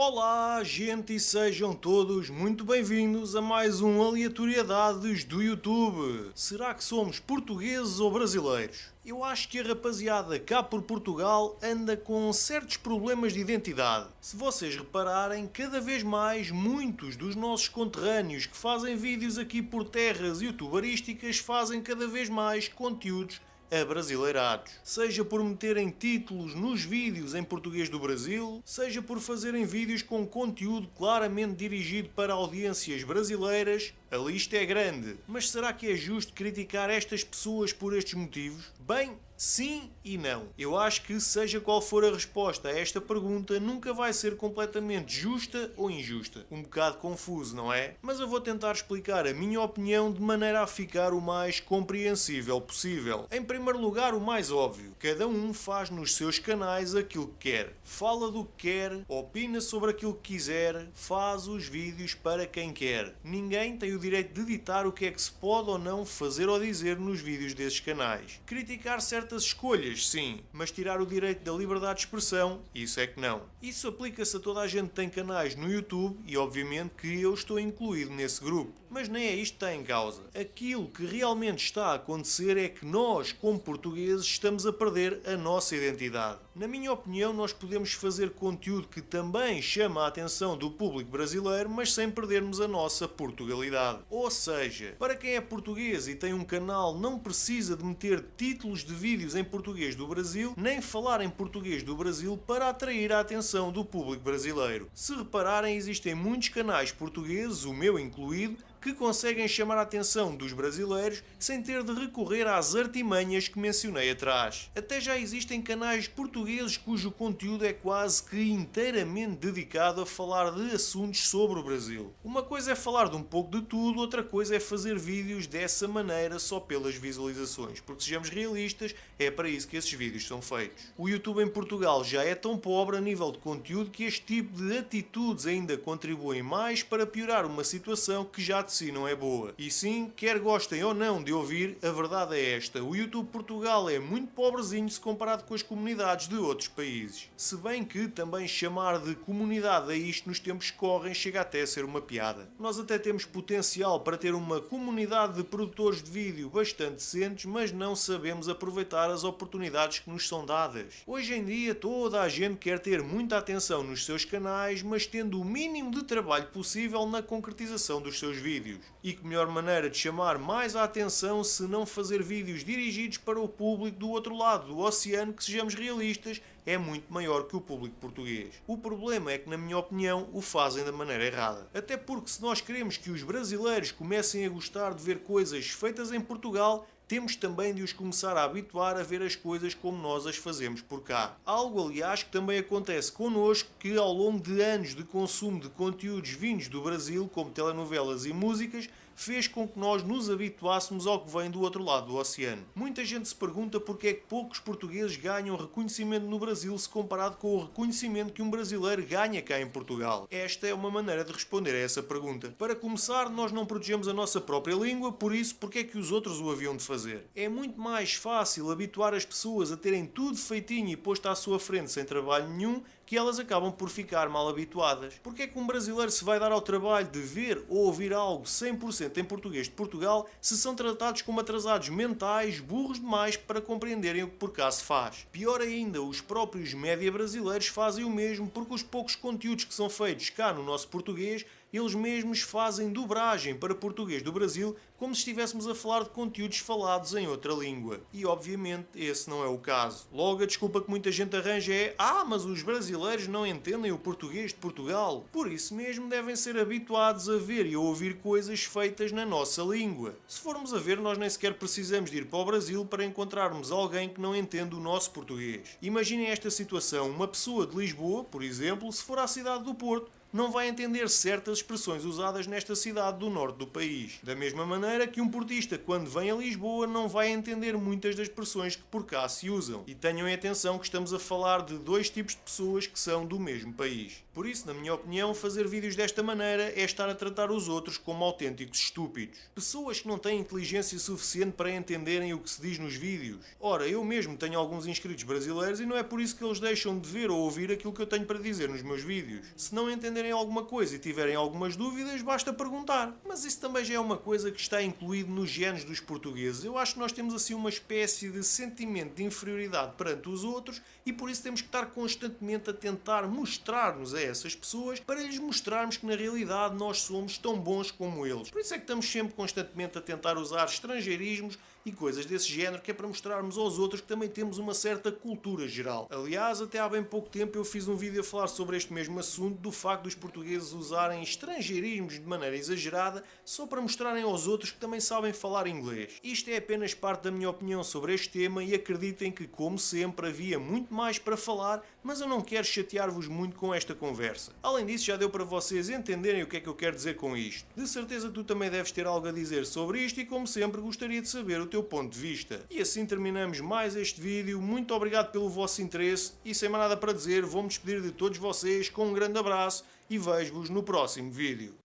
Olá, gente, e sejam todos muito bem-vindos a mais um Aleatoriedades do YouTube. Será que somos portugueses ou brasileiros? Eu acho que a rapaziada cá por Portugal anda com certos problemas de identidade. Se vocês repararem, cada vez mais muitos dos nossos conterrâneos que fazem vídeos aqui por terras youtuberísticas fazem cada vez mais conteúdos abrasileirados. Seja por meterem títulos nos vídeos em português do Brasil, seja por fazerem vídeos com conteúdo claramente dirigido para audiências brasileiras, a lista é grande. Mas será que é justo criticar estas pessoas por estes motivos? Bem, sim e não. Eu acho que, seja qual for a resposta a esta pergunta, nunca vai ser completamente justa ou injusta. Um bocado confuso, não é? Mas eu vou tentar explicar a minha opinião de maneira a ficar o mais compreensível possível. Em primeiro lugar, o mais óbvio. Cada um faz nos seus canais aquilo que quer. Fala do que quer, opina sobre aquilo que quiser, faz os vídeos para quem quer. Ninguém tem o direito de ditar o que é que se pode ou não fazer ou dizer nos vídeos desses canais. Criticar certas escolhas, sim, mas tirar o direito da liberdade de expressão, isso é que não. Isso aplica-se a toda a gente que tem canais no YouTube e obviamente que eu estou incluído nesse grupo. Mas nem é isto que está em causa. Aquilo que realmente está a acontecer é que nós, como portugueses, estamos a perder a nossa identidade. Na minha opinião, nós podemos fazer conteúdo que também chama a atenção do público brasileiro, mas sem perdermos a nossa Portugalidade. Ou seja, para quem é português e tem um canal, não precisa de meter títulos de vídeos em português do Brasil, nem falar em português do Brasil para atrair a atenção do público brasileiro. Se repararem, existem muitos canais portugueses, o meu incluído, que conseguem chamar a atenção dos brasileiros sem ter de recorrer às artimanhas que mencionei atrás. Até já existem canais portugueses cujo conteúdo é quase que inteiramente dedicado a falar de assuntos sobre o Brasil. Uma coisa é falar de um pouco de tudo, outra coisa é fazer vídeos dessa maneira só pelas visualizações, porque sejamos realistas, é para isso que esses vídeos são feitos. O YouTube em Portugal já é tão pobre a nível de conteúdo que este tipo de atitudes ainda contribuem mais para piorar uma situação que já de si não é boa. E sim, quer gostem ou não de ouvir, a verdade é esta: o YouTube Portugal é muito pobrezinho se comparado com as comunidades de outros países. Se bem que também chamar de comunidade a isto nos tempos que correm chega até a ser uma piada. Nós até temos potencial para ter uma comunidade de produtores de vídeo bastante decentes, mas não sabemos aproveitar as oportunidades que nos são dadas. Hoje em dia toda a gente quer ter muita atenção nos seus canais, mas tendo o mínimo de trabalho possível na concretização dos seus vídeos. E que melhor maneira de chamar mais a atenção se não fazer vídeos dirigidos para o público do outro lado do oceano, que, sejamos realistas, é muito maior que o público português. O problema é que, na minha opinião, o fazem da maneira errada. Até porque, se nós queremos que os brasileiros comecem a gostar de ver coisas feitas em Portugal, temos também de os começar a habituar a ver as coisas como nós as fazemos por cá. Algo, aliás, que também acontece connosco, que ao longo de anos de consumo de conteúdos vindos do Brasil, como telenovelas e músicas, fez com que nós nos habituássemos ao que vem do outro lado do oceano. Muita gente se pergunta porque é que poucos portugueses ganham reconhecimento no Brasil se comparado com o reconhecimento que um brasileiro ganha cá em Portugal. Esta é uma maneira de responder a essa pergunta. Para começar, nós não protegemos a nossa própria língua, por isso, porque é que os outros o haviam de fazer? É muito mais fácil habituar as pessoas a terem tudo feitinho e posto à sua frente sem trabalho nenhum, que elas acabam por ficar mal habituadas. Porque é que um brasileiro se vai dar ao trabalho de ver ou ouvir algo 100% em português de Portugal se são tratados como atrasados mentais, burros demais para compreenderem o que por cá se faz? Pior ainda, os próprios média brasileiros fazem o mesmo, porque os poucos conteúdos que são feitos cá no nosso português, eles mesmos fazem dobragem para português do Brasil, como se estivéssemos a falar de conteúdos falados em outra língua. E obviamente esse não é o caso. Logo, a desculpa que muita gente arranja é: mas os brasileiros não entendem o português de Portugal. Por isso mesmo devem ser habituados a ver e a ouvir coisas feitas na nossa língua. Se formos a ver, nós nem sequer precisamos de ir para o Brasil para encontrarmos alguém que não entende o nosso português. Imaginem esta situação: uma pessoa de Lisboa, por exemplo, se for à cidade do Porto, não vai entender certas expressões usadas nesta cidade do norte do país. Da mesma maneira que um portista, quando vem a Lisboa, não vai entender muitas das expressões que por cá se usam. E tenham em atenção que estamos a falar de dois tipos de pessoas que são do mesmo país. Por isso, na minha opinião, fazer vídeos desta maneira é estar a tratar os outros como autênticos estúpidos. Pessoas que não têm inteligência suficiente para entenderem o que se diz nos vídeos. Ora, eu mesmo tenho alguns inscritos brasileiros e não é por isso que eles deixam de ver ou ouvir aquilo que eu tenho para dizer nos meus vídeos. Se não entenderem alguma coisa e tiverem algumas dúvidas, basta perguntar. Mas isso também já é uma coisa que está incluído nos genes dos portugueses. Eu acho que nós temos assim uma espécie de sentimento de inferioridade perante os outros e por isso temos que estar constantemente a tentar mostrar-nos a essas pessoas para lhes mostrarmos que na realidade nós somos tão bons como eles. Por isso é que estamos sempre constantemente a tentar usar estrangeirismos e coisas desse género, que é para mostrarmos aos outros que também temos uma certa cultura geral. Aliás, até há bem pouco tempo eu fiz um vídeo a falar sobre este mesmo assunto, do facto dos portugueses usarem estrangeirismos de maneira exagerada só para mostrarem aos outros que também sabem falar inglês. Isto é apenas parte da minha opinião sobre este tema e acreditem que, como sempre, havia muito mais para falar, mas eu não quero chatear-vos muito com esta conversa. Além disso, já deu para vocês entenderem o que é que eu quero dizer com isto. De certeza tu também deves ter algo a dizer sobre isto e, como sempre, gostaria de saber o teu ponto de vista. E assim terminamos mais este vídeo. Muito obrigado pelo vosso interesse e, sem mais nada para dizer, vou-me despedir de todos vocês com um grande abraço e vejo-vos no próximo vídeo.